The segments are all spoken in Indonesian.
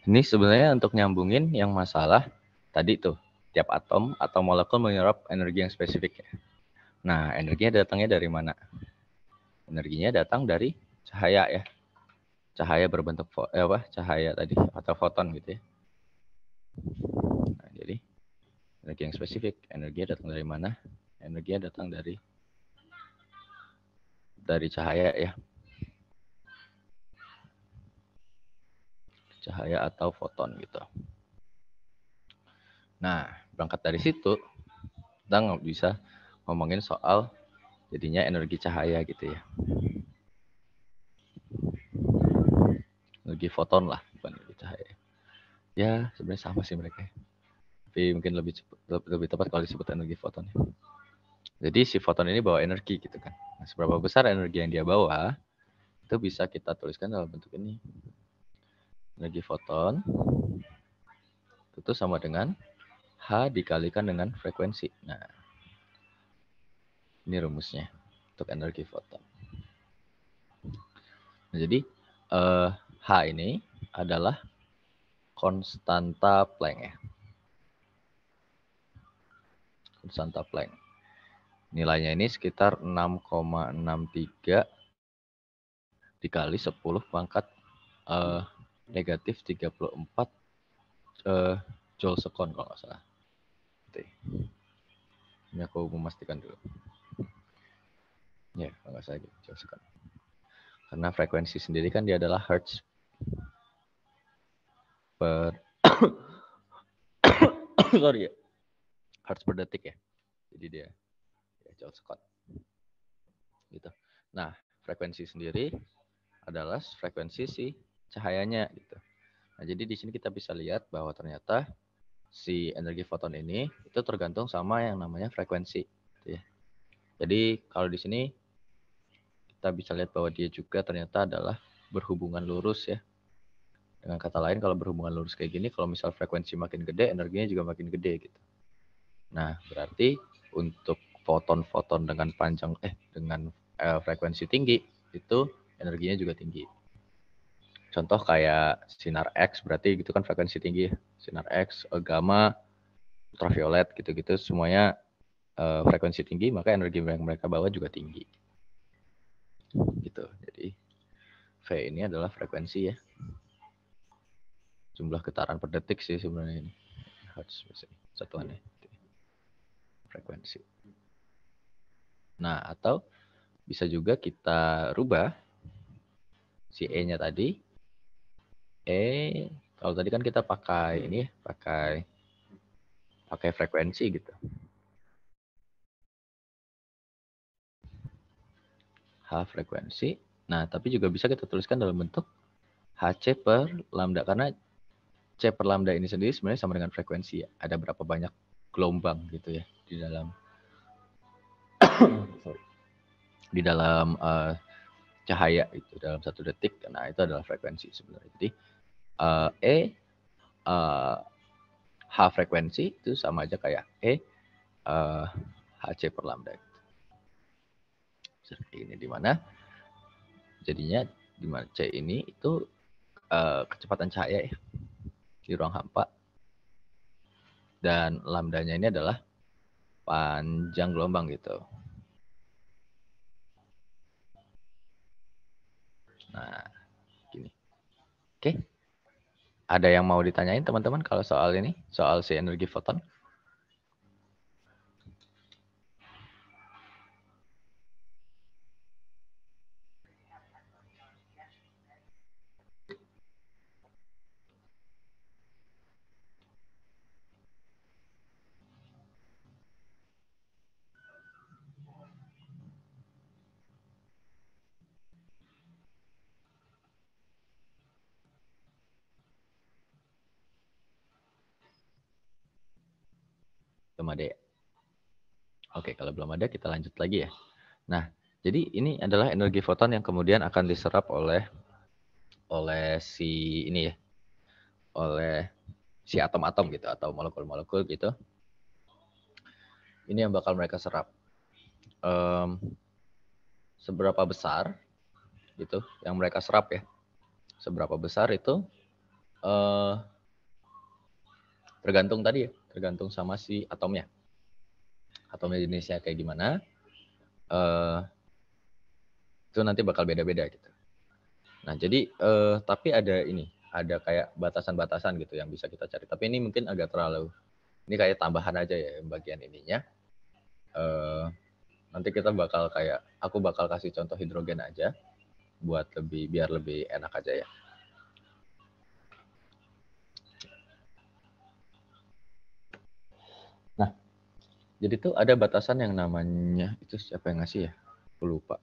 Ini sebenarnya untuk nyambungin yang masalah tadi tuh, tiap atom atau molekul menyerap energi yang spesifik ya. Nah, energinya datangnya dari mana? Energinya datang dari cahaya ya. Cahaya berbentuk cahaya tadi atau foton gitu ya. Nah, jadi energi yang spesifik, energinya datang dari mana? Energinya datang dari cahaya ya. Cahaya atau foton gitu. Nah, berangkat dari situ, kita nggak bisa ngomongin soal jadinya energi cahaya gitu ya. Energi foton lah, bukan energi cahaya. Ya, sebenarnya sama sih mereka. Tapi mungkin lebih tepat kalau disebut energi foton. Jadi si foton ini bawa energi gitu kan. Nah, seberapa besar energi yang dia bawa, itu bisa kita tuliskan dalam bentuk ini. Energi foton itu sama dengan H dikalikan dengan frekuensi. Nah, ini rumusnya untuk energi foton. Nah, jadi H ini adalah konstanta Planck ya. Konstanta Planck. Nilainya ini sekitar 6,63 dikali 10 pangkat negatif 34 joule sekon kalau nggak salah. Ini aku memastikan dulu. Ya, kalau nggak salah gitu, joule sekon. Karena frekuensi sendiri kan dia adalah hertz per sorry ya, hertz per detik ya. Jadi dia ya, joule sekon. Gitu. Nah, frekuensi sendiri adalah frekuensi si cahayanya gitu. Nah, jadi di sini kita bisa lihat bahwa ternyata si energi foton ini itu tergantung sama yang namanya frekuensi gitu ya. Jadi kalau di sini kita bisa lihat bahwa dia juga ternyata adalah berhubungan lurus ya. Dengan kata lain kalau berhubungan lurus kayak gini, kalau misal frekuensi makin gede, energinya juga makin gede gitu. Nah, berarti untuk foton-foton dengan frekuensi tinggi itu energinya juga tinggi. Contoh kayak sinar X berarti gitu kan frekuensi tinggi. Sinar X, gamma, ultraviolet gitu-gitu semuanya frekuensi tinggi, maka energi yang mereka bawa juga tinggi. Gitu. Jadi V ini adalah frekuensi ya. Jumlah getaran per detik sih sebenarnya ini. Hertz satuannya. Frekuensi. Nah, atau bisa juga kita rubah si E-nya tadi. Kalau tadi kan kita pakai ini, pakai frekuensi gitu. H frekuensi. Nah, tapi juga bisa kita tuliskan dalam bentuk HC per lambda. Karena C per lambda ini sendiri sebenarnya sama dengan frekuensi ya. Ada berapa banyak gelombang gitu ya di dalam di dalam cahaya itu dalam 1 detik. Nah, itu adalah frekuensi sebenarnya. Jadi H frekuensi itu sama aja kayak HC per lambda. Seperti ini di mana jadinya di mana C ini itu kecepatan cahaya ya di ruang hampa, dan lambdanya ini adalah panjang gelombang gitu. Nah, gini. Oke. Ada yang mau ditanyain teman-teman kalau soal ini, soal si energi foton? Belum ada ya? Oke, kalau belum ada kita lanjut lagi ya. Nah, jadi ini adalah energi foton yang kemudian akan diserap oleh si ini ya, oleh si atom-atom gitu atau molekul-molekul gitu. Ini yang bakal mereka serap. Seberapa besar gitu yang mereka serap ya? Seberapa besar itu tergantung tadi ya, tergantung sama si atomnya. Atomnya jenisnya kayak gimana, itu nanti bakal beda-beda gitu. Nah, jadi tapi ada kayak batasan-batasan gitu yang bisa kita cari. Tapi ini mungkin agak terlalu, ini kayak tambahan aja ya bagian ininya. Nanti aku bakal kasih contoh hidrogen aja buat biar lebih enak aja ya. Nah, jadi tuh ada batasan yang namanya, itu siapa yang ngasih ya? Aku lupa.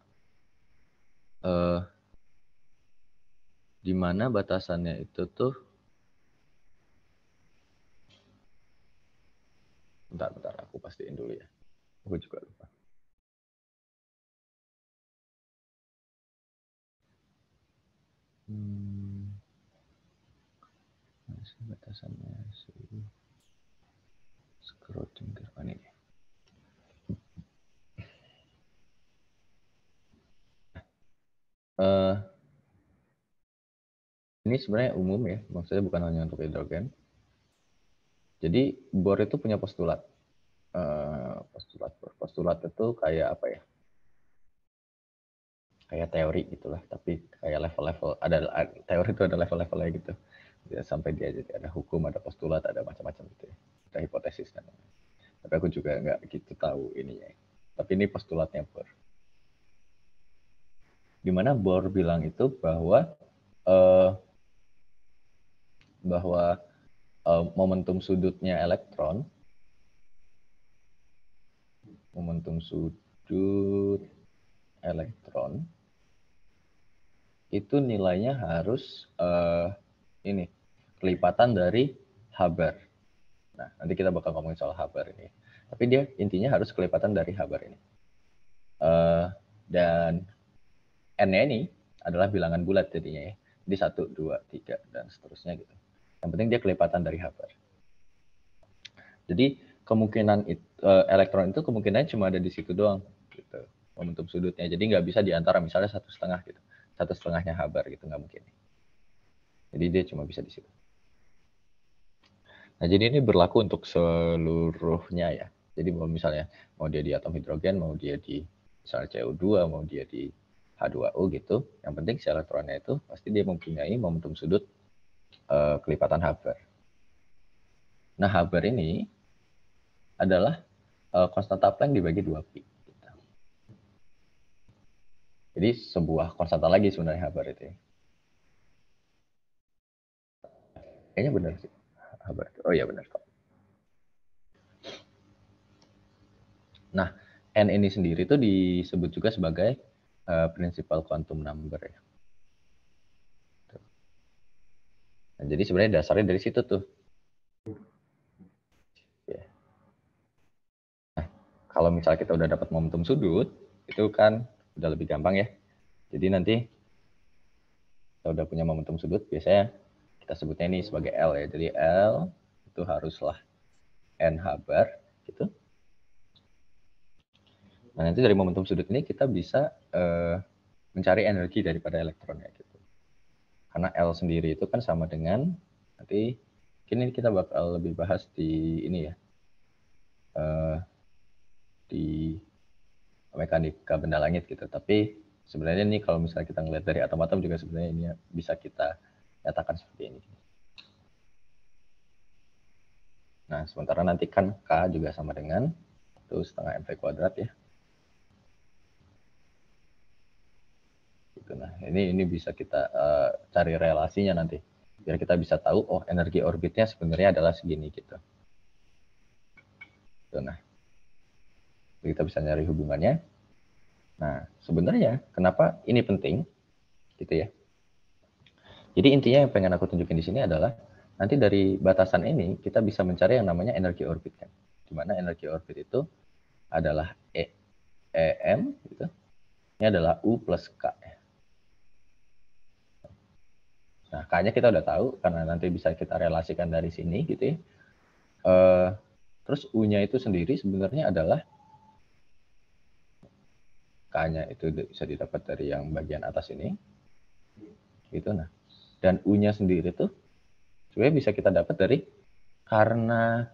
Di mana batasannya itu tuh, bentar, aku pastiin dulu ya. Aku juga lupa. Batasannya Schrödinger ini. Ini sebenarnya umum ya, maksudnya bukan hanya untuk hidrogen. Jadi Bohr itu punya postulat. Postulat itu kayak apa ya? Kayak teori gitulah, tapi kayak level-level, teori itu ada level-levelnya gitu. Ya, sampai dia jadi ada hukum, ada postulat, ada macam-macam gitu ya. Ada hipotesis kan. Tapi aku juga nggak gitu tahu ininya. Tapi ini postulatnya Bohr. Dimana Bohr bilang itu bahwa momentum sudutnya elektron itu nilainya harus ini kelipatan dari Haber. Nah, nanti kita bakal ngomongin soal Haber ini. Tapi dia intinya harus kelipatan dari Haber ini. Dan N-nya ini adalah bilangan bulat jadinya ya. Jadi 1, 2, 3, dan seterusnya gitu. Yang penting dia kelipatan dari Haber. Jadi kemungkinan elektron itu kemungkinannya cuma ada di situ doang. Gitu. Momentum sudutnya. Jadi nggak bisa diantara misalnya 1,5 gitu. 1,5-nya Haber gitu, nggak mungkin. Jadi dia cuma bisa di situ. Nah, jadi ini berlaku untuk seluruhnya ya. Jadi mau dia di atom hidrogen, mau dia di misalnya CO2, mau dia di H2O gitu. Yang penting si elektronnya itu pasti dia mempunyai momentum sudut kelipatan Haber. Nah, Haber ini adalah konstanta Planck dibagi 2pi. Gitu. Jadi sebuah konstanta lagi sebenarnya Haber itu. Kayaknya benar sih. Haber. Oh iya benar kok. Nah, N ini sendiri itu disebut juga sebagai principal quantum number ya. Nah, jadi sebenarnya dasarnya dari situ tuh. Ya. Nah, kalau misalnya kita udah dapat momentum sudut, itu kan udah lebih gampang ya. Jadi nanti kita udah punya momentum sudut, biasanya kita sebutnya ini sebagai L ya. Jadi L itu haruslah N Haber gitu. Nah, nanti dari momentum sudut ini kita bisa mencari energi daripada elektronnya gitu. Karena L sendiri itu kan sama dengan, nanti kini kita bakal lebih bahas di ini ya, di mekanika benda langit gitu. Tapi sebenarnya ini kalau misalnya kita ngelihat dari atom-atom juga sebenarnya ini bisa kita nyatakan seperti ini. Nah, sementara nanti kan K juga sama dengan 1,5 mv kuadrat ya. Gitu. Nah, ini bisa kita cari relasinya nanti. Biar kita bisa tahu, oh energi orbitnya sebenarnya adalah segini gitu. Gitu. Nah, kita bisa nyari hubungannya. Nah, sebenarnya kenapa ini penting gitu ya. Jadi intinya yang pengen aku tunjukin di sini adalah nanti dari batasan ini kita bisa mencari yang namanya energi orbit kan. Di mana energi orbit itu adalah EM gitu. Ini adalah U plus K. Nah, K-nya kita udah tahu karena nanti bisa kita relasikan dari sini gitu ya. Terus U-nya itu sendiri sebenarnya adalah K-nya itu bisa didapat dari yang bagian atas ini. Gitu nah. Dan U-nya sendiri tuh Sebenarnya bisa kita dapat dari, karena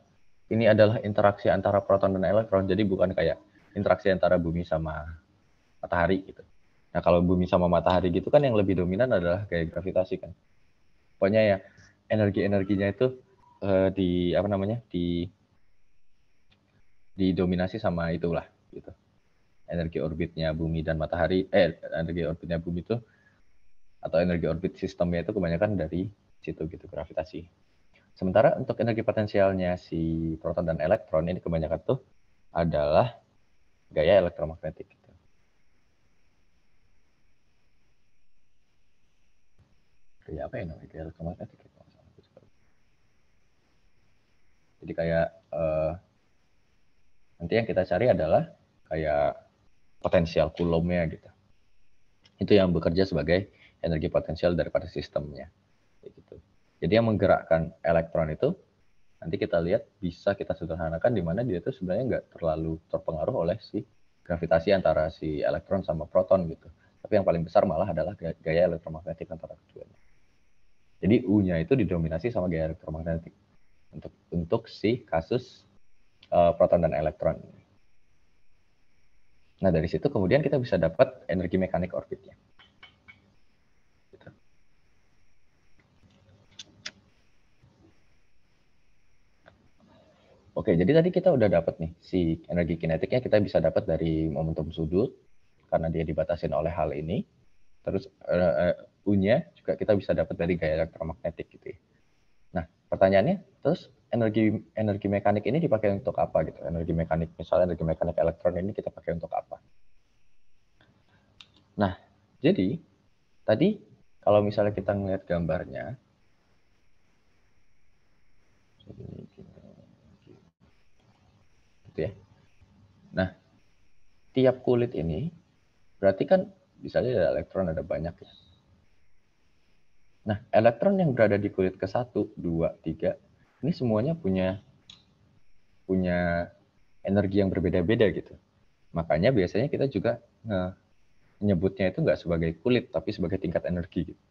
ini adalah interaksi antara proton dan elektron, jadi bukan kayak interaksi antara bumi sama matahari gitu. Nah, kalau bumi sama matahari gitu kan yang lebih dominan adalah gaya gravitasi kan. Pokoknya ya energi-energinya itu di apa namanya? Didominasi sama itulah gitu. Energi orbitnya bumi dan matahari energi orbitnya bumi itu atau energi orbit sistemnya itu kebanyakan dari situ gitu, gravitasi. Sementara untuk energi potensialnya si proton dan elektron ini kebanyakan tuh adalah gaya elektromagnetik gitu. Gaya apa ya namanya? Gaya elektromagnetik gitu. Jadi kayak nanti yang kita cari adalah kayak potensial Coulombnya gitu. Itu yang bekerja sebagai energi potensial daripada sistemnya. Gitu. Jadi yang menggerakkan elektron itu nanti kita lihat bisa kita sederhanakan di mana dia itu sebenarnya nggak terlalu terpengaruh oleh si gravitasi antara si elektron sama proton gitu. Tapi yang paling besar malah adalah gaya elektromagnetik antara keduanya. Jadi U-nya itu didominasi sama gaya elektromagnetik untuk si kasus proton dan elektron. Nah, dari situ kemudian kita bisa dapat energi mekanik orbitnya. Gitu. Oke, jadi tadi kita udah dapat nih si energi kinetiknya kita bisa dapat dari momentum sudut karena dia dibatasin oleh hal ini. Terus U-nya juga kita bisa dapat dari gaya elektromagnetik gitu ya. Nah, pertanyaannya, terus energi mekanik ini dipakai untuk apa gitu? Energi mekanik, misalnya energi mekanik elektron ini kita pakai untuk apa? Nah, jadi tadi kalau misalnya kita melihat gambarnya, gitu ya. Nah, tiap kulit ini berarti kan misalnya ada elektron ada banyak ya. Nah, elektron yang berada di kulit ke-1, 2, 3, ini semuanya punya energi yang berbeda-beda gitu. Makanya biasanya kita juga menyebutnya itu nggak sebagai kulit, tapi sebagai tingkat energi. Gitu.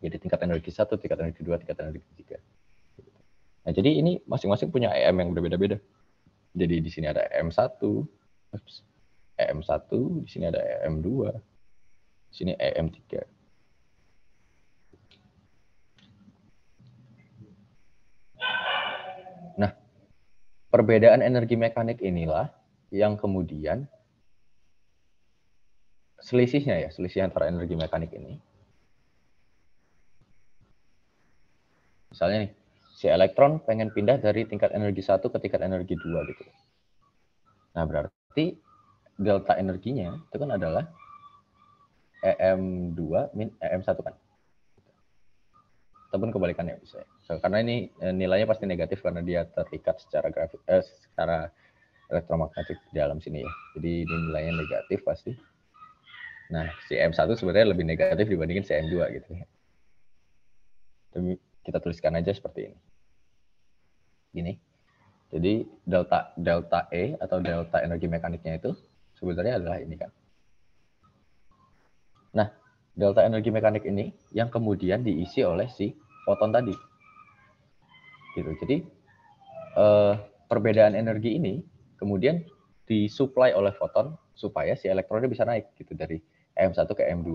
Jadi tingkat energi 1, tingkat energi 2, tingkat energi 3. Nah, jadi ini masing-masing punya EM yang berbeda-beda. Jadi di sini ada EM1, EM1, di sini ada EM2, di sini EM3. Nah, perbedaan energi mekanik inilah yang kemudian selisih antara energi mekanik ini. Misalnya nih, si elektron pengen pindah dari tingkat energi 1 ke tingkat energi 2 gitu. Nah, berarti delta energinya itu kan adalah EM2 min EM1 kan. Ataupun kebalikannya bisa. Karena ini nilainya pasti negatif karena dia terikat secara elektromagnetik di dalam sini ya. Jadi ini nilainya negatif pasti. Nah, si EM1 sebenarnya lebih negatif dibandingin si EM2 gitu ya. Jadi kita tuliskan aja seperti ini. Gini. Jadi delta E atau delta energi mekaniknya itu sebenarnya adalah ini kan. Nah, delta energi mekanik ini yang kemudian diisi oleh si foton tadi. Gitu. Jadi perbedaan energi ini kemudian disuplai oleh foton supaya si elektronnya bisa naik gitu dari EM1 ke EM2.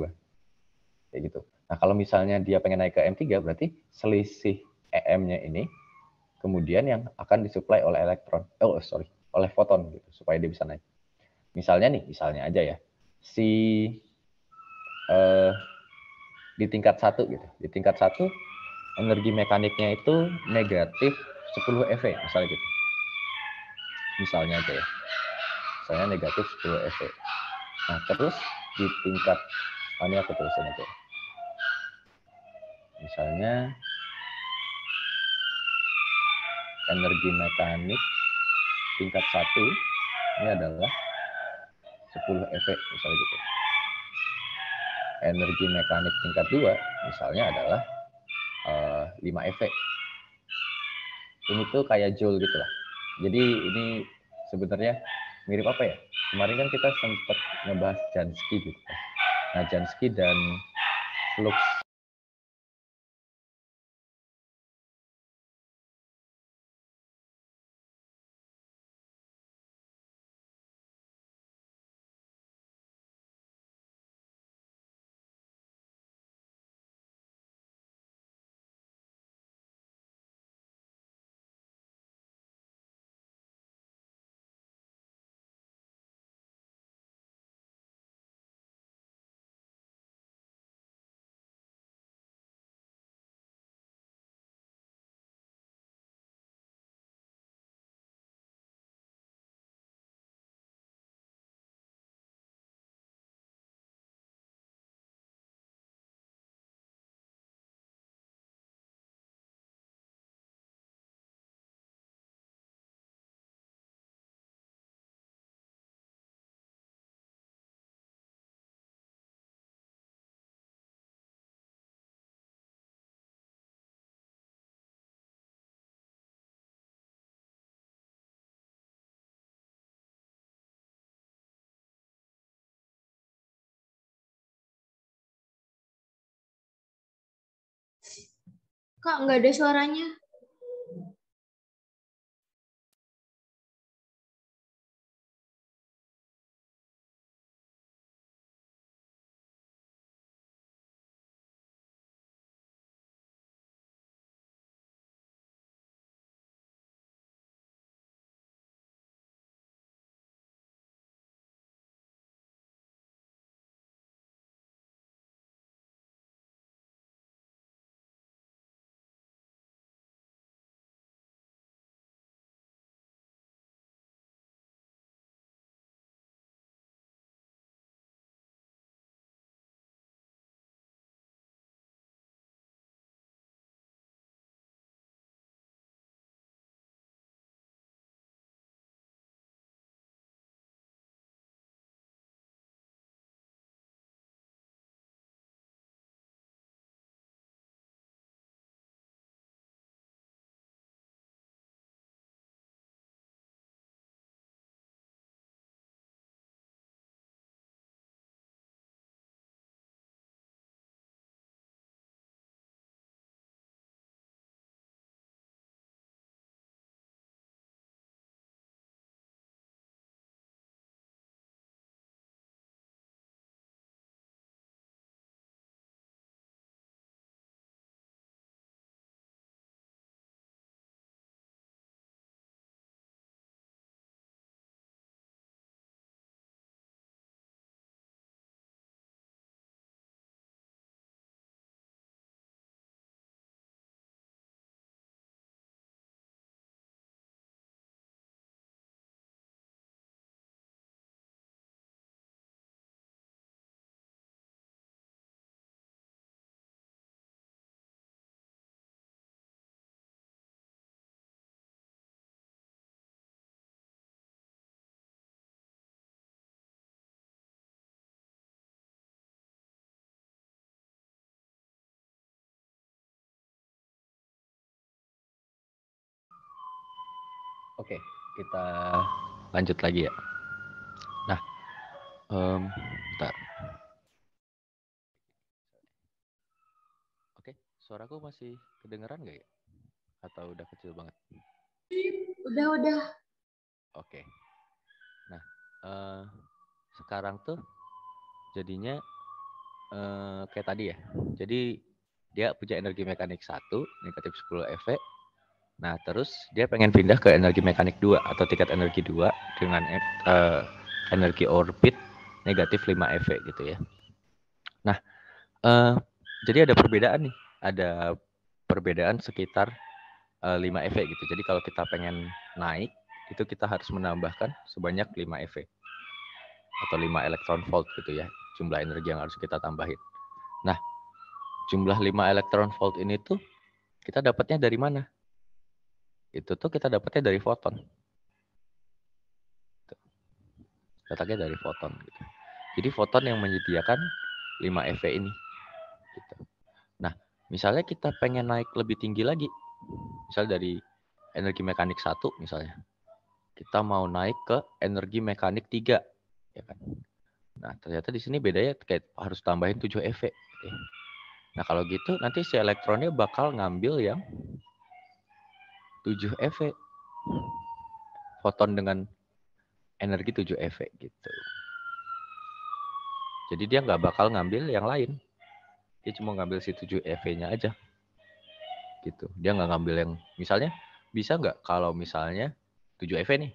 Kayak gitu. Nah, kalau misalnya dia pengen naik ke EM3 berarti selisih EM-nya ini kemudian yang akan disuplai oleh oleh foton gitu supaya dia bisa naik. Misalnya aja ya, si di tingkat 1 gitu. Di tingkat 1 energi mekaniknya itu negatif 10 EV misalnya gitu. Misalnya aja ya. Misalnya negatif 10 EV. Nah, terus di tingkat ini aku tulisin aja. Misalnya energi mekanik tingkat 1 ini adalah 10 EV misalnya gitu. Energi mekanik tingkat 2 misalnya adalah 5 EV. Ini tuh kayak joule gitu lah. Jadi ini sebenarnya mirip apa ya? Kemarin kan kita sempat ngebahas Jansky gitu. Nah, Jansky dan flux Kak, nggak ada suaranya. Oke, kita lanjut lagi ya. Nah, bentar. Oke, suaraku masih kedengeran nggak ya? Atau udah kecil banget? Udah. Oke. Nah, sekarang tuh jadinya kayak tadi ya. Jadi dia punya energi mekanik 1, negatif 10 EV. Nah, terus dia pengen pindah ke energi mekanik 2 atau tingkat energi 2 dengan energi orbit negatif 5 EV gitu ya. Nah, jadi ada perbedaan nih. Ada perbedaan sekitar 5 EV gitu. Jadi kalau kita pengen naik, itu kita harus menambahkan sebanyak 5 EV. Atau 5 elektron volt gitu ya. Jumlah energi yang harus kita tambahin. Nah, jumlah 5 elektron volt ini tuh kita dapatnya dari mana? Itu tuh kita dapatnya dari foton. Datangnya dari foton gitu. Jadi foton yang menyediakan 5 EV ini gitu. Nah, misalnya kita pengen naik lebih tinggi lagi. Misalnya dari energi mekanik 1 misalnya. Kita mau naik ke energi mekanik 3 ya kan. Nah, ternyata di sini bedanya kayak harus tambahin 7 EV gitu ya. Nah, kalau gitu nanti si elektronnya bakal ngambil yang 7 EV. Foton dengan energi 7 EV gitu. Jadi dia nggak bakal ngambil yang lain. Dia cuma ngambil si 7 EV-nya aja. Gitu. Dia nggak ngambil yang, misalnya, bisa nggak kalau misalnya 7 EV nih,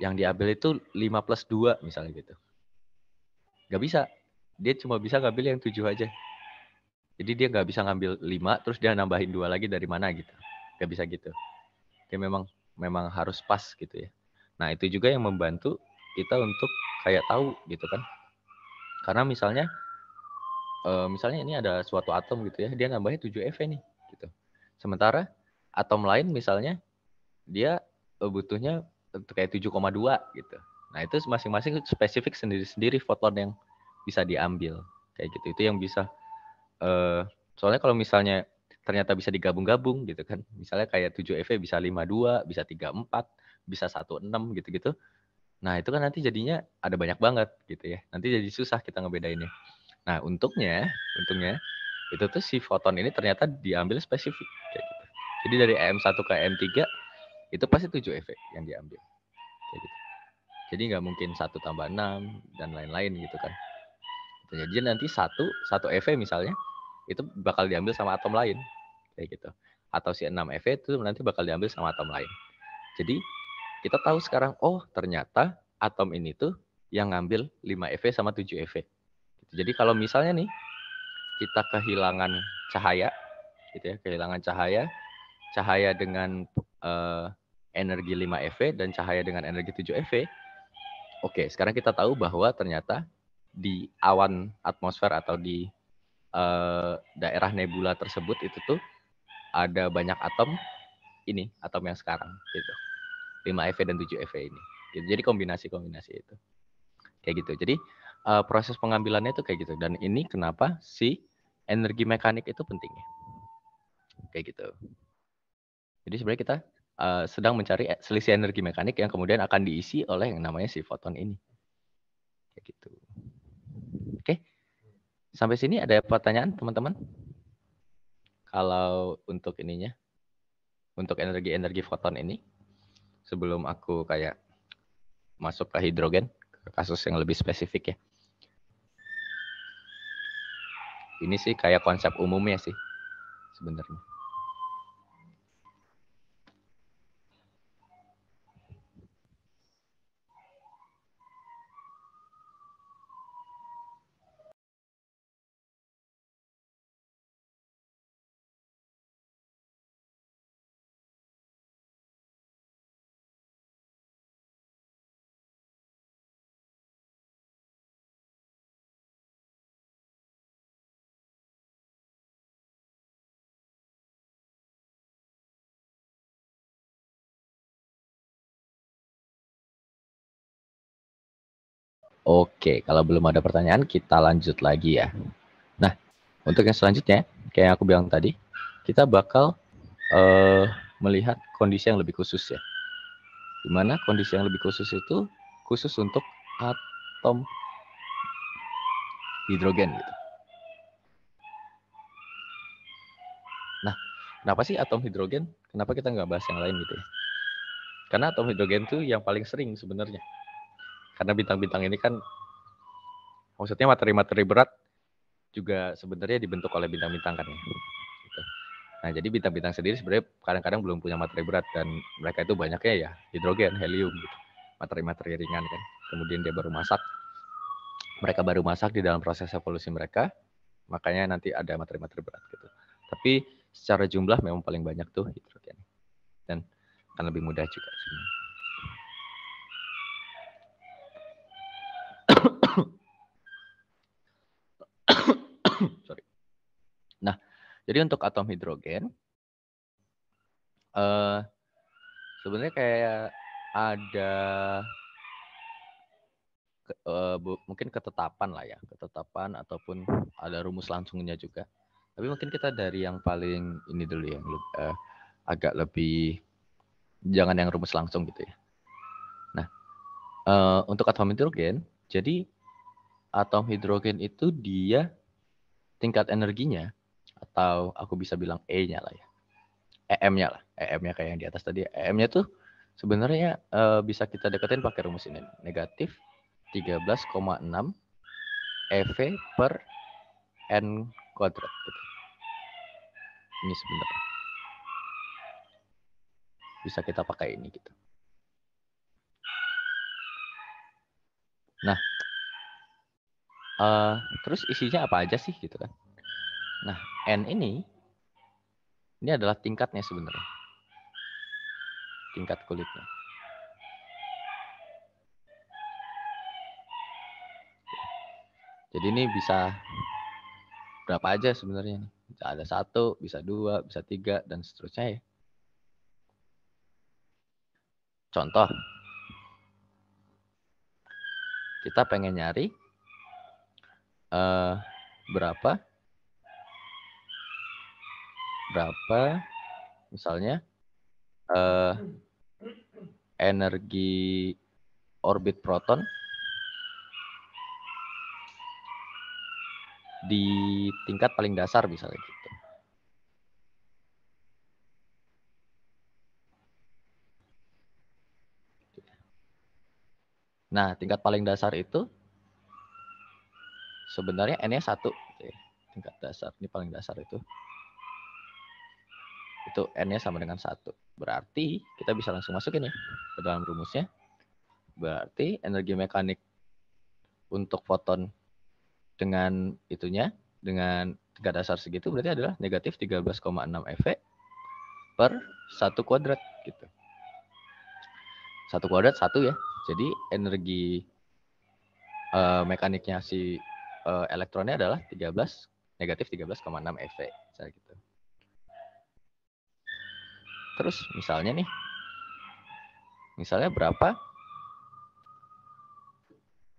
yang diambil itu 5 plus 2 misalnya gitu. Nggak bisa. Dia cuma bisa ngambil yang 7 aja. Jadi dia nggak bisa ngambil 5, terus dia nambahin 2 lagi dari mana gitu. Nggak bisa gitu. Dia memang harus pas gitu ya. Nah, itu juga yang membantu kita untuk kayak tahu gitu kan. Karena misalnya ini ada suatu atom gitu ya, dia nambahnya 7 EV nih gitu. Sementara atom lain misalnya dia butuhnya kayak 7,2 gitu. Nah, itu masing-masing spesifik sendiri-sendiri foton yang bisa diambil kayak gitu. Itu yang bisa soalnya kalau misalnya ternyata bisa digabung-gabung gitu kan. Misalnya kayak 7 EV bisa 52, bisa 34, bisa 16 gitu-gitu. Nah, itu kan nanti jadinya ada banyak banget gitu ya. Nanti jadi susah kita ngebedainnya. Nah, untungnya itu tuh si foton ini ternyata diambil spesifik kayak gitu. Jadi dari EM1 ke EM3 itu pasti 7 EV yang diambil kayak gitu. Jadi nggak mungkin 1 tambah 6 dan lain-lain gitu kan. Jadi nanti satu EV misalnya itu bakal diambil sama atom lain kayak gitu. Atau si 6 EV itu nanti bakal diambil sama atom lain. Jadi kita tahu sekarang, oh ternyata atom ini tuh yang ngambil 5 EV sama 7 EV. Jadi kalau misalnya nih kita kehilangan cahaya, gitu ya, kehilangan cahaya dengan energi 5 EV dan cahaya dengan energi 7 EV. Oke, sekarang kita tahu bahwa ternyata di awan atmosfer atau di daerah nebula tersebut itu tuh ada banyak atom ini, atom yang sekarang gitu. 5 EV dan 7 EV ini. Gitu. Jadi kombinasi-kombinasi itu. Kayak gitu. Jadi proses pengambilannya itu kayak gitu. Dan ini kenapa si energi mekanik itu penting ya. Kayak gitu. Jadi sebenarnya kita sedang mencari selisih energi mekanik yang kemudian akan diisi oleh yang namanya si foton ini. Kayak gitu. Oke. Sampai sini ada pertanyaan teman-teman? Kalau untuk ininya, untuk energi-energi foton ini, sebelum aku kayak masuk ke hidrogen, ke kasus yang lebih spesifik ya. Ini sih kayak konsep umumnya sih sebenarnya. Oke, kalau belum ada pertanyaan kita lanjut lagi ya. Nah, untuk yang selanjutnya, kayak yang aku bilang tadi, kita bakal melihat kondisi yang lebih khusus ya. Dimana kondisi yang lebih khusus itu khusus untuk atom hidrogen gitu. Nah, kenapa sih atom hidrogen? Kenapa kita nggak bahas yang lain gitu ya? Karena atom hidrogen itu yang paling sering sebenarnya. Karena bintang-bintang ini kan, maksudnya materi-materi berat juga sebenarnya dibentuk oleh bintang-bintang kan ya. Gitu. Nah, jadi bintang-bintang sendiri sebenarnya kadang-kadang belum punya materi berat dan mereka itu banyaknya ya hidrogen, helium gitu. Materi-materi ringan kan. Kemudian dia baru masak. Mereka baru masak di dalam proses evolusi mereka, makanya nanti ada materi-materi berat gitu. Tapi secara jumlah memang paling banyak tuh hidrogen. Dan akan lebih mudah juga sebenarnya. Sorry. Nah, jadi untuk atom hidrogen sebenarnya kayak ada mungkin ketetapan lah ya, ketetapan ataupun ada rumus langsungnya juga. Tapi mungkin kita dari yang paling ini dulu ya, agak lebih jangan yang rumus langsung gitu ya. Nah, untuk atom hidrogen, jadi atom hidrogen itu dia tingkat energinya atau aku bisa bilang E-nya lah ya, EM-nya lah, EM-nya kayak yang di atas tadi. EM-nya tuh sebenarnya bisa kita deketin pakai rumus ini, negatif 13,6 EV per N kuadrat gitu. Ini sebenarnya bisa kita pakai ini gitu. Nah, terus isinya apa aja sih gitu kan? Nah, N ini adalah tingkatnya sebenarnya, tingkat kulitnya. Jadi ini bisa berapa aja sebenarnya nih? Bisa ada 1, bisa 2, bisa 3 dan seterusnya ya. Contoh, kita pengen nyari berapa misalnya energi orbit proton di tingkat paling dasar misalnya gitu. Nah, tingkat paling dasar itu sebenarnya N-nya 1. Tingkat dasar, ini paling dasar itu N-nya sama dengan 1. Berarti kita bisa langsung masukin ya ke dalam rumusnya. Berarti energi mekanik untuk foton dengan itunya, dengan tingkat dasar segitu berarti adalah negatif 13,6 eV per 1 kuadrat gitu. 1 kuadrat 1 ya. Jadi energi mekaniknya si elektronnya adalah negatif 13,6 eV. Misalnya gitu. Terus misalnya nih, misalnya berapa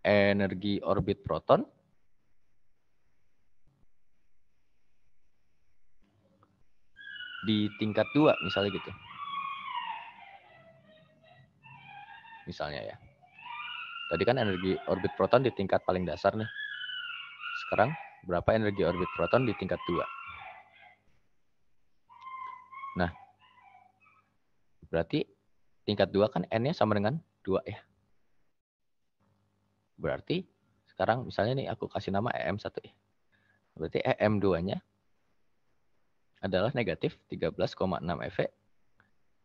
energi orbit proton di tingkat 2 misalnya gitu. Misalnya ya. Tadi kan energi orbit proton di tingkat paling dasar nih. Sekarang berapa energi orbit proton di tingkat 2? Nah, berarti tingkat 2 kan N-nya sama dengan 2 ya. Berarti sekarang misalnya nih aku kasih nama EM1 ya. Berarti EM2-nya adalah negatif 13,6 eV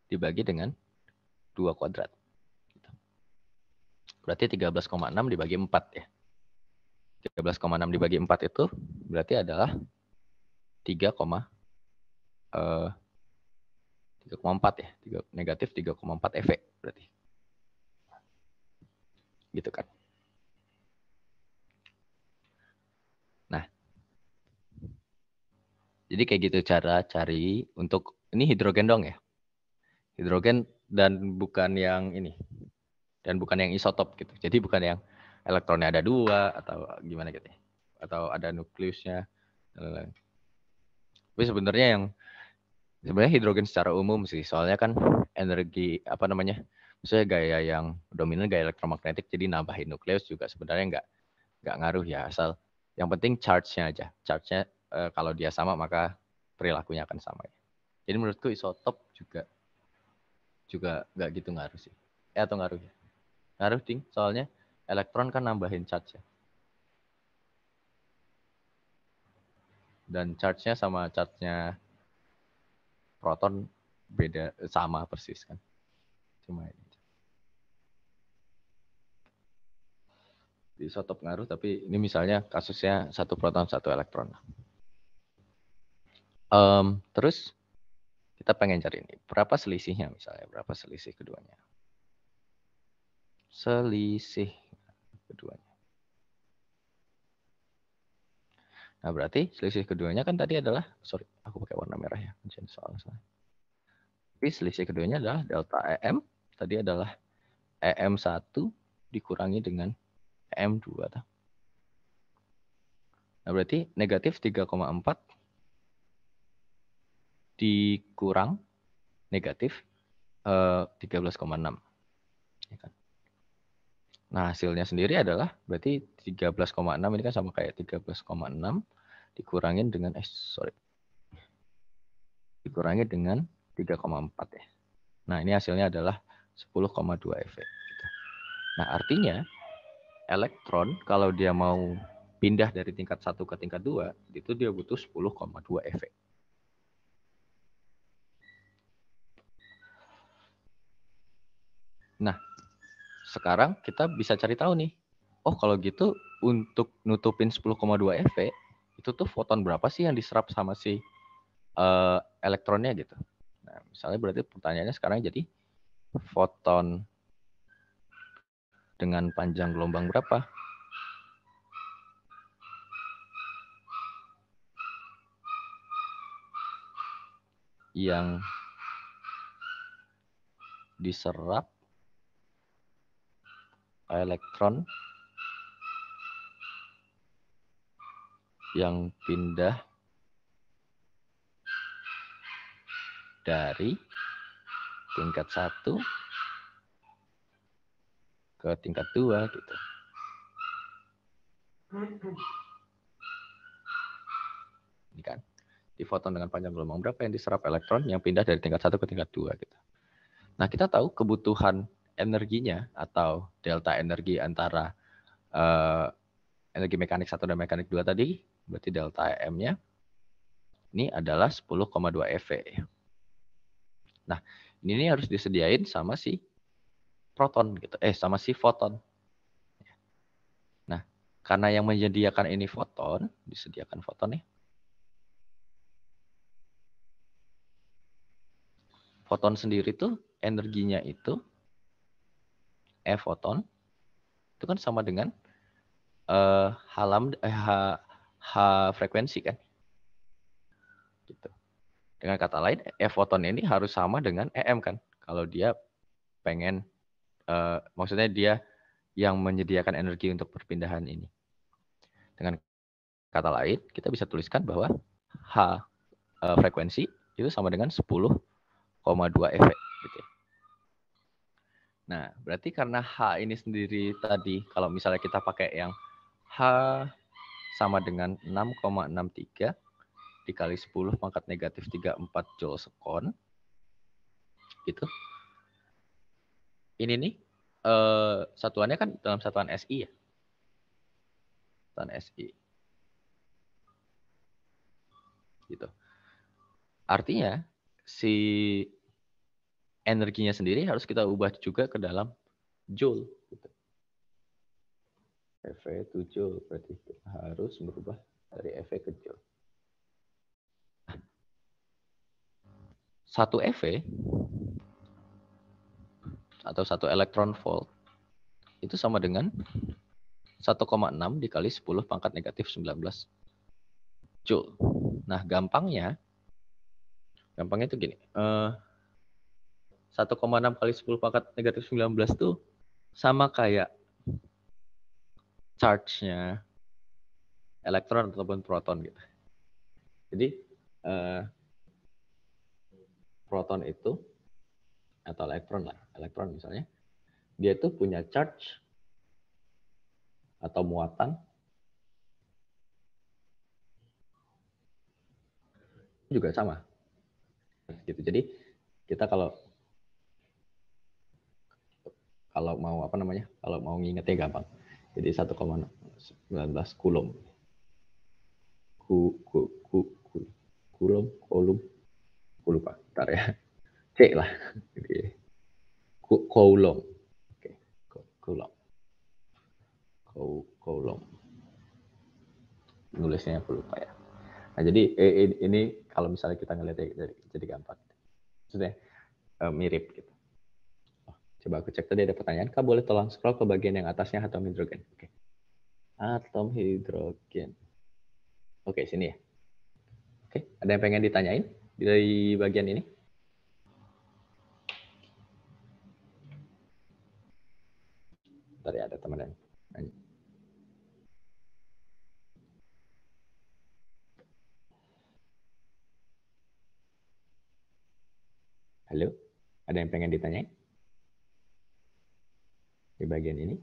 dibagi dengan 2 kuadrat. Berarti 13,6 dibagi 4 ya. 13,6 dibagi 4 itu berarti adalah 3,4 ya. Negatif 3,4 eV berarti. Gitu kan. Nah, jadi kayak gitu cara cari untuk, ini hidrogen dong ya. Hidrogen dan bukan yang ini. Dan bukan yang isotop gitu. Jadi bukan yang elektronnya ada 2 atau gimana gitu ya. Atau ada nukleusnya. Tapi sebenarnya hidrogen secara umum sih. Soalnya kan energi apa namanya? Misalnya gaya yang dominan gaya elektromagnetik, jadi nambahin nukleus juga sebenarnya nggak ngaruh ya, asal yang penting charge-nya aja. Charge-nya kalau dia sama maka perilakunya akan sama. Jadi menurutku isotop juga nggak gitu ngaruh sih. Atau ngaruh ya? Ngaruh ding, soalnya elektron kan nambahin charge ya. Dan charge-nya sama charge-nya proton beda, sama persis kan. Cuma ini. Di isotop ngaruh, tapi ini misalnya kasusnya 1 proton 1 elektron. Terus kita pengen cari ini, berapa selisihnya misalnya, berapa selisih keduanya. Selisih keduanya. Nah berarti selisih keduanya kan tadi adalah, sorry aku pakai warna merah ya, soalnya. Tapi selisih keduanya adalah delta EM, tadi adalah EM1 dikurangi dengan EM2. Nah berarti negatif 3,4 dikurang negatif 13,6. Ya kan? Nah hasilnya sendiri adalah berarti 13,6 ini kan sama kayak 13,6 dikurangin dengan dikurangi dengan 3,4 ya. Nah ini hasilnya adalah 10,2 eV. Gitu. Nah artinya elektron kalau dia mau pindah dari tingkat 1 ke tingkat 2 itu dia butuh 10,2 eV. Nah sekarang kita bisa cari tahu nih. Oh kalau gitu untuk nutupin 10,2 eV itu tuh foton berapa sih yang diserap sama si elektronnya gitu. Nah, misalnya berarti pertanyaannya sekarang jadi foton dengan panjang gelombang berapa? Yang diserap elektron yang pindah dari tingkat 1 ke tingkat 2 gitu. Ini kan. Di foton dengan panjang gelombang berapa yang diserap elektron yang pindah dari tingkat 1 ke tingkat 2 gitu. Nah, kita tahu kebutuhan energinya atau delta energi antara energi mekanik 1 dan mekanik 2 tadi, berarti delta M-nya ini adalah 10,2 eV. Nah, ini harus disediain sama si proton gitu. Sama si foton. Nah, karena yang menyediakan ini foton, disediakan foton nih. Foton sendiri tuh energinya itu E foton itu kan sama dengan H frekuensi kan. Gitu. Dengan kata lain, E foton ini harus sama dengan EM kan. Kalau dia pengen maksudnya dia yang menyediakan energi untuk perpindahan ini. Dengan kata lain, kita bisa tuliskan bahwa H frekuensi itu sama dengan 10,2 eV. Gitu. Nah, berarti karena H ini sendiri tadi, kalau misalnya kita pakai yang H sama dengan 6,63 dikali 10 pangkat negatif 34 Joule sekon, gitu. Ini nih, satuannya kan dalam satuan SI ya. Satuan SI. Gitu. Artinya, si energinya sendiri harus kita ubah juga ke dalam Joule. Gitu. EV itu Joule, berarti harus berubah dari EV ke Joule. 1 EV atau 1 elektron volt itu sama dengan 1,6 dikali 10 pangkat negatif 19 Joule. Nah, gampangnya itu gini. 1,6 kali 10 pangkat negatif 19 itu sama kayak charge-nya elektron ataupun proton gitu. Jadi proton itu atau elektron misalnya, dia itu punya charge atau muatan juga sama. Gitu. Jadi kita kalau mau kalau mau ngingetnya gampang. Jadi 1,19 Coulomb. Coulomb, aku lupa, bentar ya. C lah. Coulomb. Oke, Coulomb. Nulisnya aku lupa ya. Nah, jadi ini kalau misalnya kita ngelihatnya jadi gampang. Maksudnya mirip gitu. Coba aku cek tadi ada pertanyaan. Kak, boleh tolong scroll ke bagian yang atasnya atom hidrogen. Oke. Atom hidrogen. Oke, sini ya. Oke, ada yang pengen ditanyain dari bagian ini? Bentar ya, ada teman yang nanya. Halo? Ada yang pengen ditanyain? Di bagian ini?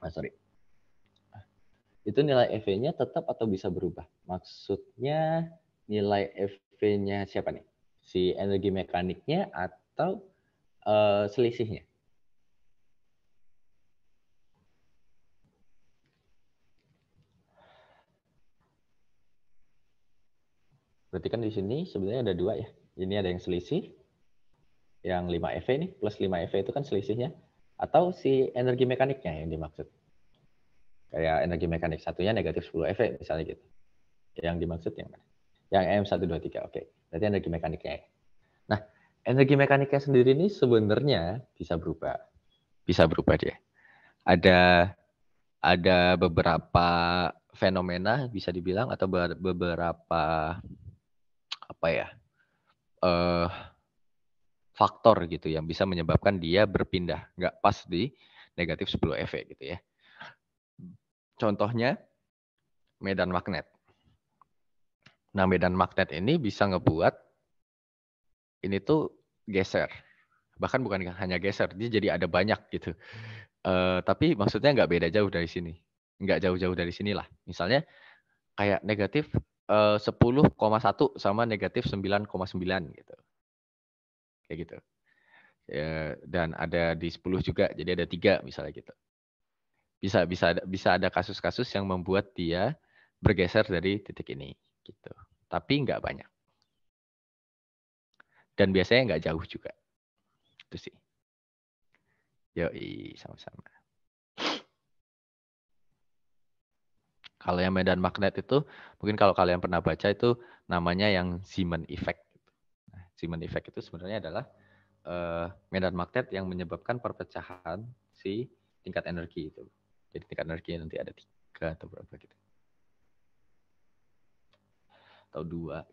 Sorry. Itu nilai EV-nya tetap atau bisa berubah? Maksudnya nilai EV-nya siapa nih? Si energi mekaniknya atau selisihnya? Berarti kan di sini sebenarnya ada dua ya. Ini ada yang selisih, yang 5 EV nih, plus 5 EV itu kan selisihnya. Atau si energi mekaniknya yang dimaksud. Kayak energi mekanik satunya negatif 10 EV misalnya gitu. Yang dimaksud yang mana? Yang M123, oke. Berarti energi mekaniknya ya. Nah, energi mekaniknya sendiri ini sebenarnya bisa berubah. Bisa berubah dia. Ada beberapa fenomena bisa dibilang atau beberapa faktor gitu yang bisa menyebabkan dia berpindah, nggak pas di negatif 10 eV gitu ya. Contohnya medan magnet. Nah, medan magnet ini bisa ngebuat ini tuh geser. Bahkan bukan hanya geser, dia jadi ada banyak gitu. Tapi maksudnya nggak beda jauh dari sini. Nggak jauh-jauh dari sini lah. Misalnya kayak negatif 10,1 sama negatif 9,9 gitu. Kayak gitu. Ya, dan ada di 10 juga, jadi ada 3 misalnya gitu. Bisa ada kasus-kasus yang membuat dia bergeser dari titik ini gitu. Tapi nggak banyak. Dan biasanya nggak jauh juga. Itu sih. Yoi, sama-sama. Kalau yang medan magnet itu, mungkin kalau kalian pernah baca itu namanya yang Zeeman effect. Nah, Zeeman effect itu sebenarnya adalah medan magnet yang menyebabkan perpecahan si tingkat energi itu. Jadi tingkat energi nanti ada 3 atau berapa gitu. Atau 2.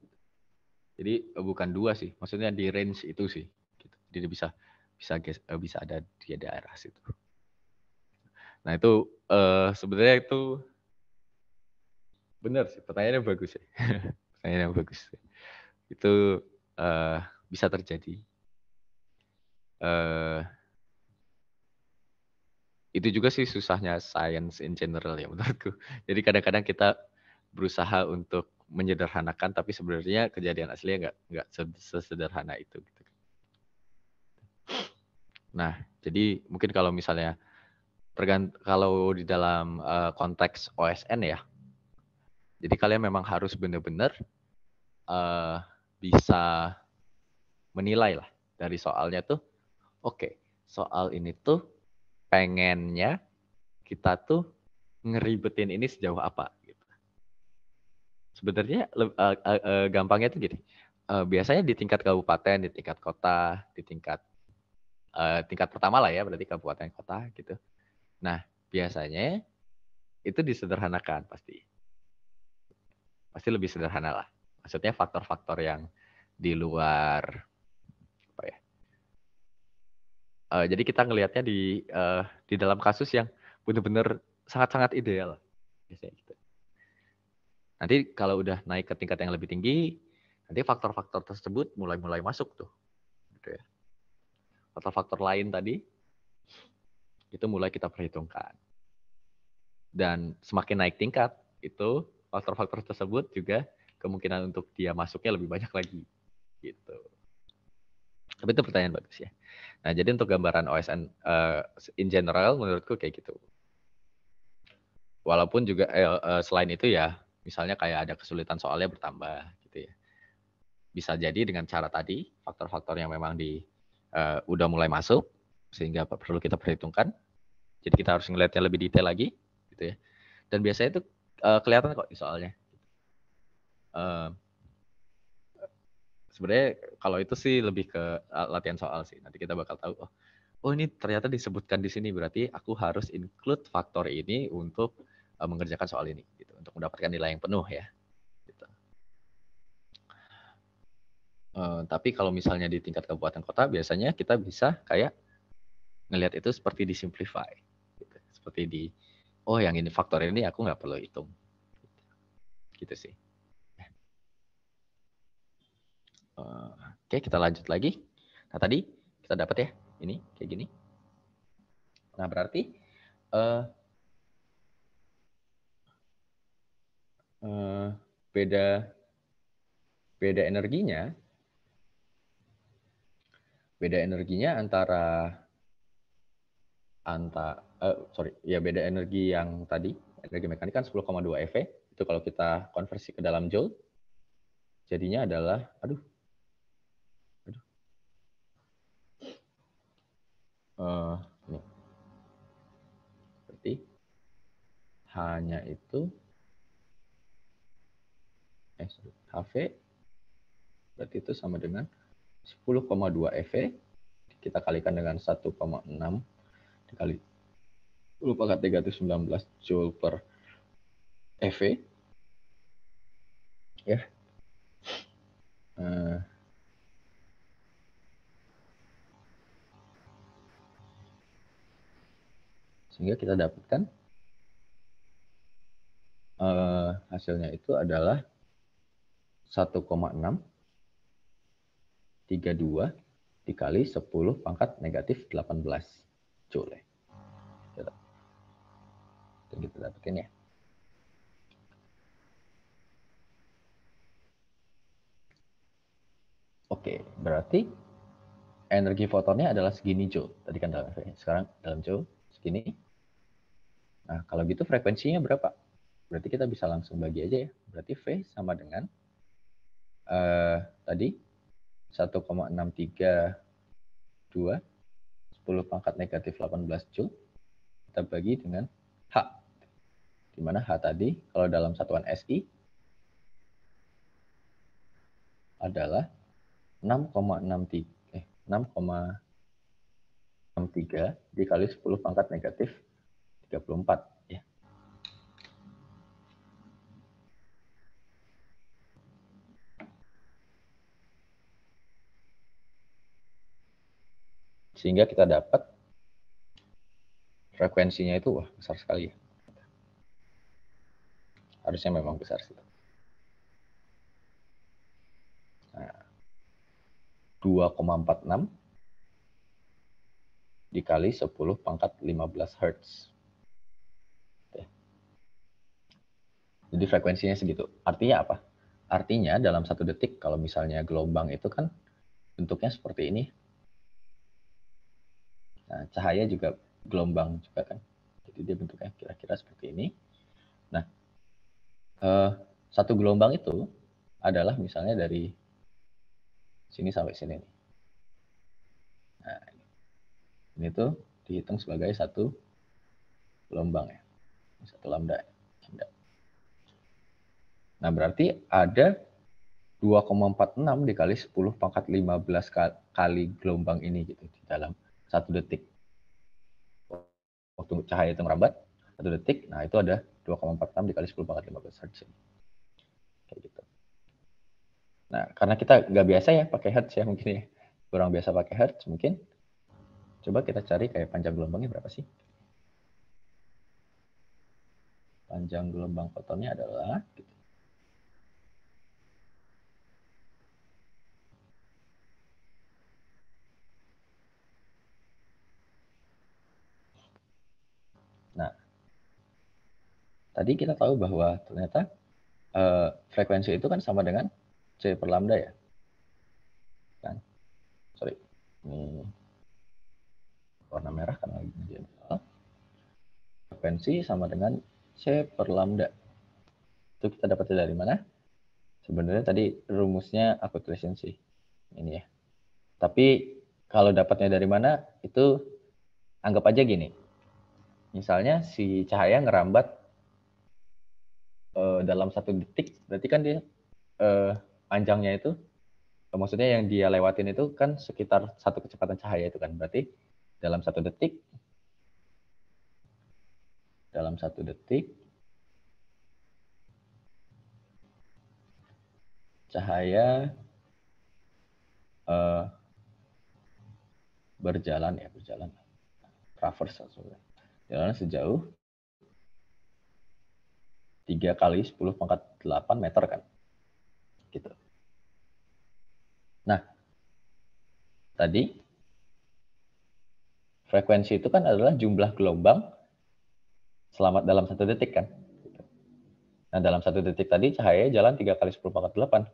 Jadi bukan 2 sih, maksudnya di range itu sih. Gitu. Jadi bisa ada di daerah situ. Nah itu sebenarnya itu benar sih, pertanyaannya bagus ya. Pertanyaannya bagus. Itu bisa terjadi. Itu juga sih susahnya science in general ya menurutku. Jadi kadang-kadang kita berusaha untuk menyederhanakan, tapi sebenarnya kejadian aslinya nggak sesederhana itu. Gitu. Nah, jadi mungkin kalau misalnya kalau di dalam konteks OSN ya, jadi kalian memang harus benar-benar bisa menilai lah dari soalnya tuh, oke, soal ini tuh pengennya kita tuh ngeribetin ini sejauh apa. Gitu. Sebenarnya gampangnya tuh gini, biasanya di tingkat kabupaten, di tingkat kota, di tingkat pertama lah ya, berarti kabupaten kota gitu. Nah, biasanya itu disederhanakan pasti. Pasti lebih sederhana lah. Maksudnya faktor-faktor yang di luar apa ya? Jadi kita ngelihatnya di dalam kasus yang benar-benar sangat-sangat ideal. Biasanya gitu. Nanti kalau udah naik ke tingkat yang lebih tinggi, nanti faktor-faktor tersebut mulai masuk tuh. Gitu ya. Faktor-faktor lain tadi itu mulai kita perhitungkan. Dan semakin naik tingkat, itu faktor-faktor tersebut juga kemungkinan untuk dia masuknya lebih banyak lagi. Gitu. Tapi itu pertanyaan bagus ya. Nah, jadi untuk gambaran OSN in general menurutku kayak gitu. Walaupun juga selain itu ya, misalnya kayak ada kesulitan soalnya bertambah gitu ya. Bisa jadi dengan cara tadi, faktor-faktor yang memang udah mulai masuk, sehingga perlu kita perhitungkan. Jadi kita harus ngelihatnya lebih detail lagi, gitu ya. Dan biasanya itu kelihatan kok di soalnya. Sebenarnya kalau itu sih lebih ke latihan soal sih. Nanti kita bakal tahu, oh ini ternyata disebutkan di sini, berarti aku harus include faktor ini untuk mengerjakan soal ini, gitu, untuk mendapatkan nilai yang penuh ya. Gitu. Tapi kalau misalnya di tingkat kabupaten kota, biasanya kita bisa kayak ngelihat itu seperti disimplify. Gitu. Seperti oh yang ini faktor ini aku nggak perlu hitung. Gitu sih. Oke, kita lanjut lagi. Nah tadi kita dapat ya, ini kayak gini. Nah berarti beda energinya, beda energi yang tadi, energi mekanik kan 10,2 eV, itu kalau kita konversi ke dalam joule, jadinya adalah, ini, berarti hanya itu, HV, berarti itu sama dengan 10,2 eV, kita kalikan dengan 1,6 dikali 10⁻³ Joule per eV, ya. Sehingga kita dapatkan hasilnya itu adalah 1,632 dikali 10 pangkat negatif 18 Joule. Itu kita dapetin ya. Oke, berarti energi fotonnya adalah segini Joule. Tadi kan dalam F, sekarang dalam Joule segini. Nah, kalau gitu frekuensinya berapa? Berarti kita bisa langsung bagi aja ya. Berarti V sama dengan tadi 1,632 10 pangkat negatif 18 Joule. Kita bagi dengan H. Di mana H tadi kalau dalam satuan SI adalah 6,63 dikali 10 pangkat negatif 34 ya. Sehingga kita dapat frekuensinya itu wah besar sekali ya. Harusnya memang besar sih. Nah, 2,46 dikali 10 pangkat 15 Hz. Jadi frekuensinya segitu. Artinya apa? Artinya dalam 1 detik kalau misalnya gelombang itu kan bentuknya seperti ini. Nah, cahaya juga gelombang juga kan. Jadi dia bentuknya kira-kira seperti ini. Nah, satu gelombang itu adalah misalnya dari sini sampai sini. Nah, ini tuh dihitung sebagai satu gelombang ya. Satu lambda. Nah, berarti ada 2,46 dikali 10 pangkat 15 kali gelombang ini gitu di dalam 1 detik. Waktu cahaya itu merambat 1 detik, nah itu ada 2,46 dikali 10 pangkat 15 Hz. Kayak gitu. Nah, karena kita nggak biasa ya pakai Hertz ya mungkin ya. Kurang biasa pakai Hertz mungkin. Coba kita cari kayak panjang gelombangnya berapa sih? Panjang gelombang fotonnya adalah gitu. Nah, tadi kita tahu bahwa ternyata frekuensi itu kan sama dengan C per lambda ya. Kan? Sorry. Ini warna merah karena lagi frekuensi sama dengan C per lambda. Itu kita dapatnya dari mana? Sebenarnya tadi rumusnya aku tulisin sih. Ini ya. Tapi kalau dapatnya dari mana itu anggap aja gini. Misalnya si cahaya ngerambat dalam 1 detik, berarti kan dia panjangnya itu, maksudnya yang dia lewatin itu kan sekitar 1 kecepatan cahaya itu kan. Berarti dalam 1 detik, cahaya berjalan traverse jalan sejauh 3 kali 10 pangkat 8 meter kan. Gitu. Nah, tadi frekuensi itu kan adalah jumlah gelombang selamat dalam 1 detik kan. Nah, dalam 1 detik tadi cahaya jalan 3 kali 10 pangkat 8.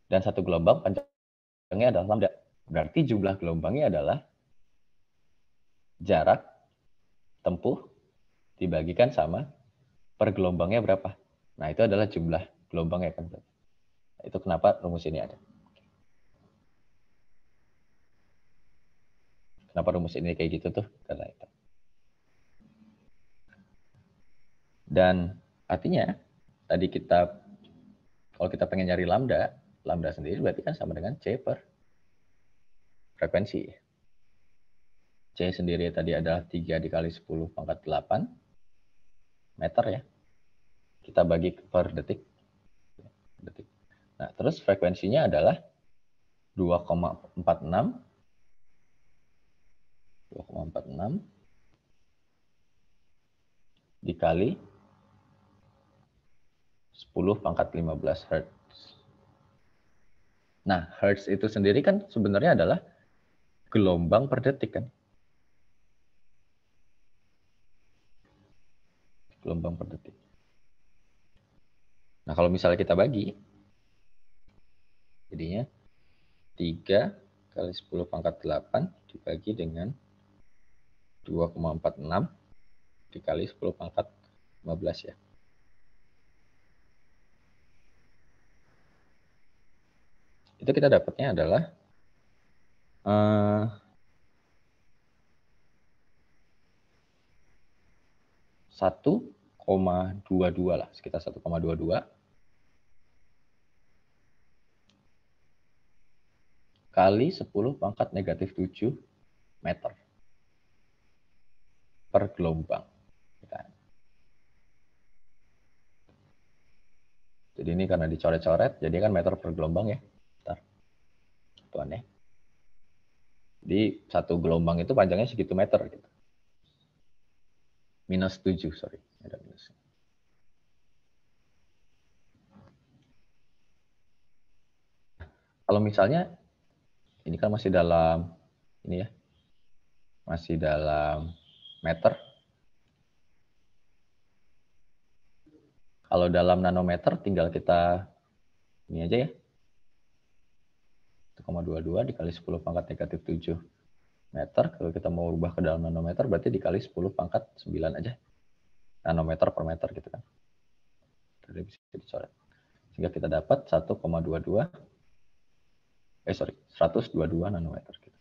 Dan 1 gelombang panjangnya adalah lambda. Berarti jumlah gelombangnya adalah jarak tempuh dibagikan sama per gelombangnya berapa. Nah, itu adalah jumlah gelombangnya kan. Nah, itu kenapa rumus ini ada. Kenapa rumus ini kayak gitu tuh? Karena itu. Dan artinya tadi kalau kita pengen nyari lambda sendiri berarti kan sama dengan C per frekuensi. C sendiri tadi adalah 3 dikali 10 pangkat 8 meter ya. Kita bagi per detik. Nah, terus frekuensinya adalah 2,46 dikali 10 pangkat 15 Hz. Nah, hertz itu sendiri kan sebenarnya adalah gelombang per detik kan. Gelombang per detik. Nah, kalau misalnya kita bagi, jadinya 3 kali 10 pangkat 8 dibagi dengan 2,46 dikali 10 pangkat 15 ya. Itu kita dapatnya adalah 1,22 lah, sekitar 1,22 kali 10 pangkat negatif 7 meter per gelombang. Jadi ini karena dicoret-coret, jadi kan meter per gelombang ya. Bentar. Tuan ya. Jadi satu gelombang itu panjangnya segitu meter gitu. Minus 7, sorry. Ada minus. Kalau misalnya, ini kan masih dalam, ini ya, masih dalam meter. Kalau dalam nanometer tinggal kita, ini aja ya. 1,22 dikali 10 pangkat negatif 7 meter. Kalau kita mau ubah ke dalam nanometer, berarti dikali 10 pangkat 9 aja. Nanometer per meter gitu kan. Jadi bisa dicoret. Sehingga kita dapat 1,22, 122 nanometer. Gitu.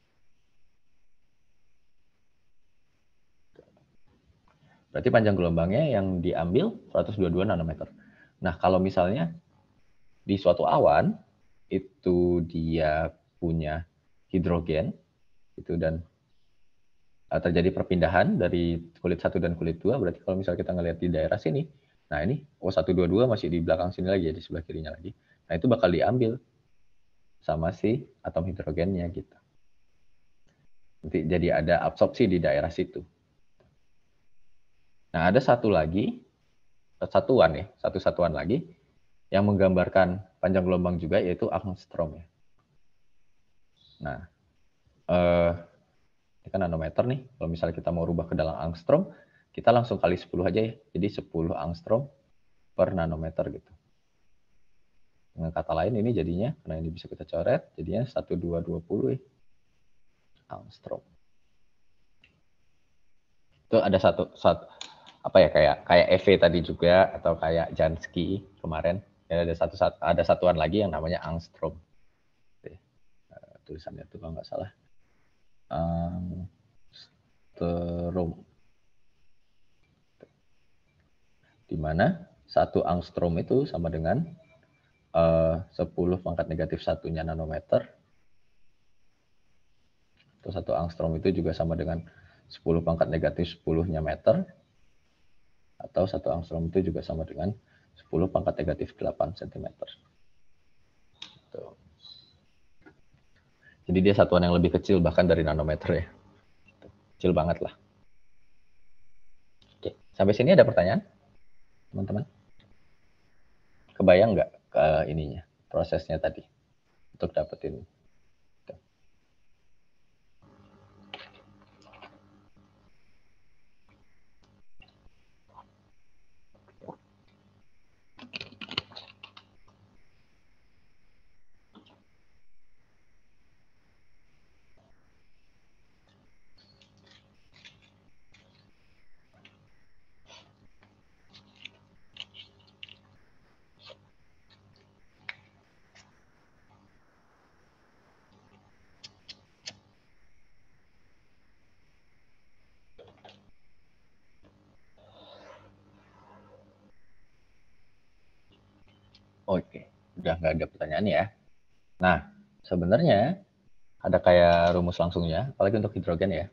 Berarti panjang gelombangnya yang diambil 122 nanometer. Nah, kalau misalnya di suatu awan, itu dia punya hidrogen, itu dan terjadi perpindahan dari kulit 1 dan kulit 2, berarti kalau misalnya kita ngelihat di daerah sini, nah ini O122 masih di belakang sini lagi ya, di sebelah kirinya lagi. Nah, itu bakal diambil sama si atom hidrogennya gitu. Nanti jadi ada absorpsi di daerah situ. Nah, ada satu lagi, satu satuan lagi, yang menggambarkan panjang gelombang juga, yaitu angstrom ya. Nah, ini kan nanometer nih, kalau misalnya kita mau rubah ke dalam angstrom, kita langsung kali 10 aja ya, jadi 10 angstrom per nanometer gitu. Dengan kata lain ini jadinya, karena ini bisa kita coret, jadinya 1220 angstrom. Itu ada satu apa ya, kayak EV tadi juga, atau kayak Jansky kemarin, ya ada satuan lagi yang namanya angstrom. Tulisannya itu kalau nggak salah angstrom, di mana 1 angstrom itu sama dengan 10 pangkat negatif 1-nya nanometer, atau 1 angstrom itu juga sama dengan 10 pangkat negatif 10-nya meter, atau 1 angstrom itu juga sama dengan 10 pangkat negatif 8 cm. Tuh. Jadi dia satuan yang lebih kecil bahkan dari nanometer ya. Kecil banget lah. Oke, sampai sini ada pertanyaan, teman-teman? Kebayang nggak ke ininya, prosesnya tadi untuk dapetin? Oke, udah nggak ada pertanyaan ya. Nah, sebenarnya ada kayak rumus langsungnya, apalagi untuk hidrogen ya.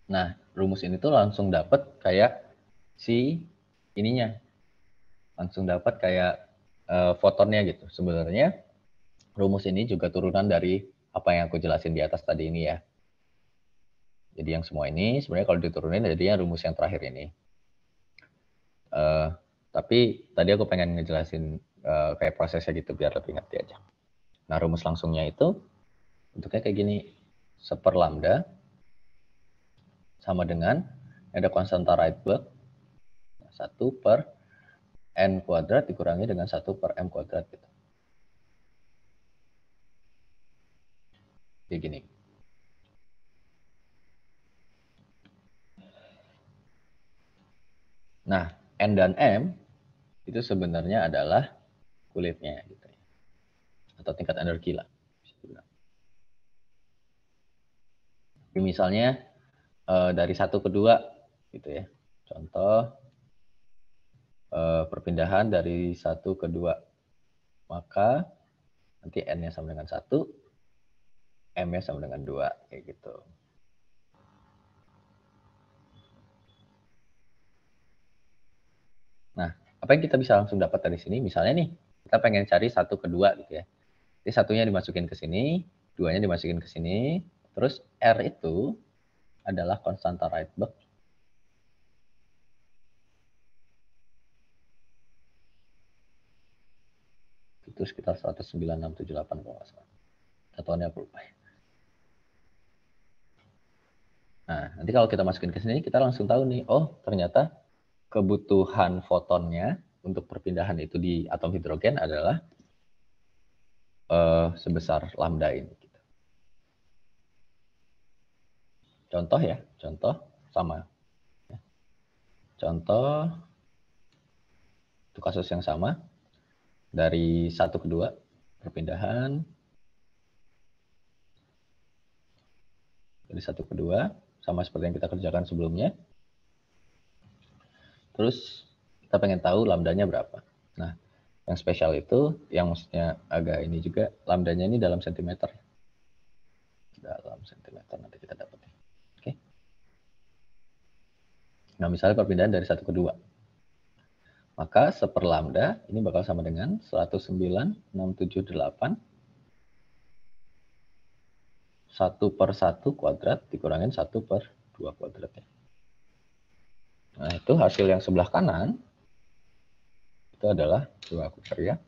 Nah, rumus ini tuh langsung dapat kayak si ininya. Langsung dapat kayak fotonnya gitu. Sebenarnya rumus ini juga turunan dari apa yang aku jelasin di atas tadi ini ya. Jadi yang semua ini sebenarnya kalau diturunin jadinya rumus yang terakhir ini. Tapi tadi aku pengen ngejelasin kayak prosesnya gitu biar lebih ngerti aja. Nah, rumus langsungnya itu bentuknya kayak gini. 1 per lambda sama dengan ada konstanta Rydberg 1 per n kuadrat dikurangi dengan 1 per m kuadrat gitu. Kayak gini. Nah, n dan m itu sebenarnya adalah kulitnya gitu ya. Atau tingkat energi lah. Misalnya dari 1 ke 2 gitu ya. Contoh perpindahan dari 1 ke 2. Maka nanti n-nya sama dengan 1, m-nya sama dengan 2 kayak gitu. Nah, apa yang kita bisa langsung dapat dari sini? Misalnya nih, kita pengen cari 1 ke 2 gitu ya. Jadi 1-nya dimasukin ke sini, 2-nya dimasukin ke sini, terus R itu adalah konstanta Rydberg. Itu sekitar 109,678 kalau nggak salah. Satuannya aku lupa. Nah, nanti kalau kita masukin ke sini, kita langsung tahu nih, oh ternyata kebutuhan fotonnya untuk perpindahan itu di atom hidrogen adalah sebesar lambda ini. Contoh ya, contoh sama. Contoh, itu kasus yang sama, dari 1 ke 2, perpindahan, dari 1 ke 2, sama seperti yang kita kerjakan sebelumnya. Terus, kita pengen tahu lambdanya berapa. Nah, yang spesial itu, yang maksudnya agak ini juga, lambdanya ini dalam sentimeter. Dalam sentimeter, nanti kita dapat. Oke. Nah, misalnya perpindahan dari 1 ke 2. Maka 1 per lambda ini bakal sama dengan 109,678 1 per 1 kuadrat dikurangin 1 per 2 kuadrat. Nah, itu hasil yang sebelah kanan itu adalah 2 kuadrat ya.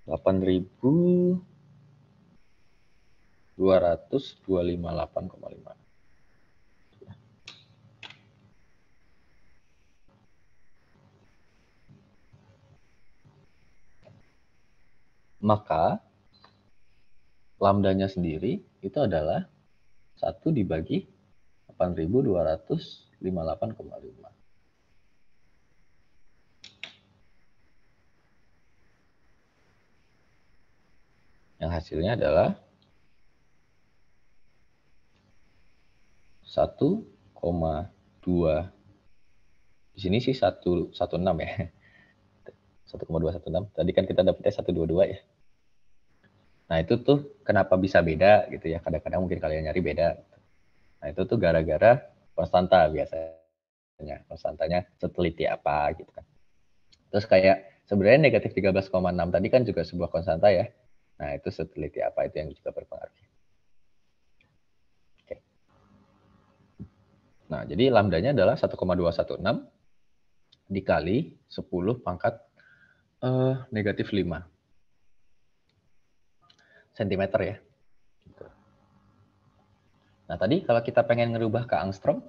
Rp8.258,5. Maka lambdanya sendiri itu adalah 1 dibagi 8.258,5. Yang hasilnya adalah 1,2. Di sini sih 116 ya. 1,216. Tadi kan kita dapetnya 122 ya. Nah, itu tuh kenapa bisa beda gitu ya. Kadang-kadang mungkin kalian nyari beda. Nah, itu tuh gara-gara konstanta biasanya. Konstantanya seteliti apa gitu kan. Terus kayak sebenarnya negatif 13,6 tadi kan juga sebuah konstanta ya. Nah, itu seteliti apa itu yang juga berpengaruh. Oke. Nah, jadi lambdanya adalah 1,216 dikali 10 pangkat negatif 5 cm ya. Nah, tadi kalau kita pengen ngerubah ke angstrom,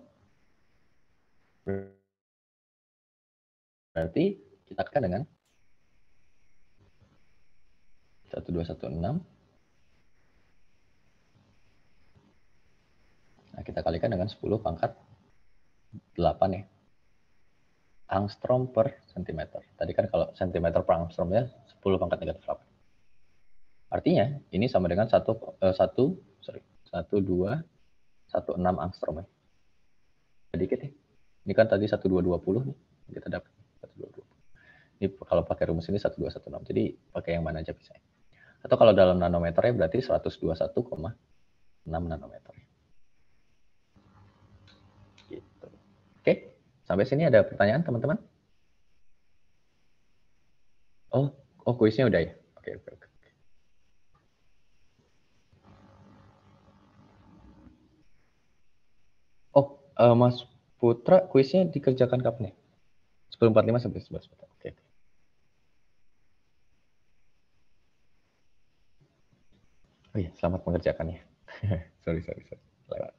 berarti kita kalikan dengan 1216. Nah, kita kalikan dengan 10 pangkat 8 ya. Angstrom per centimeter. Tadi kan kalau centimeter per angstromnya 10 pangkat negatif 8. Artinya, ini sama dengan 1,216 angstrom ya. Sedikit ya. Ini kan tadi 1220 nih. Kita dapat 1220. Ini kalau pakai rumus ini 1216. Jadi pakai yang mana aja bisa. Atau kalau dalam nanometer ya berarti 121,6 nanometer. Gitu. Oke, sampai sini ada pertanyaan teman-teman? Oh, kuisnya udah ya? Oke. Oh, Mas Putra, kuisnya dikerjakan kapan ya? 10.45 sampai 11. Oke. Oh iya, selamat mengerjakannya. Sorry. Lewat.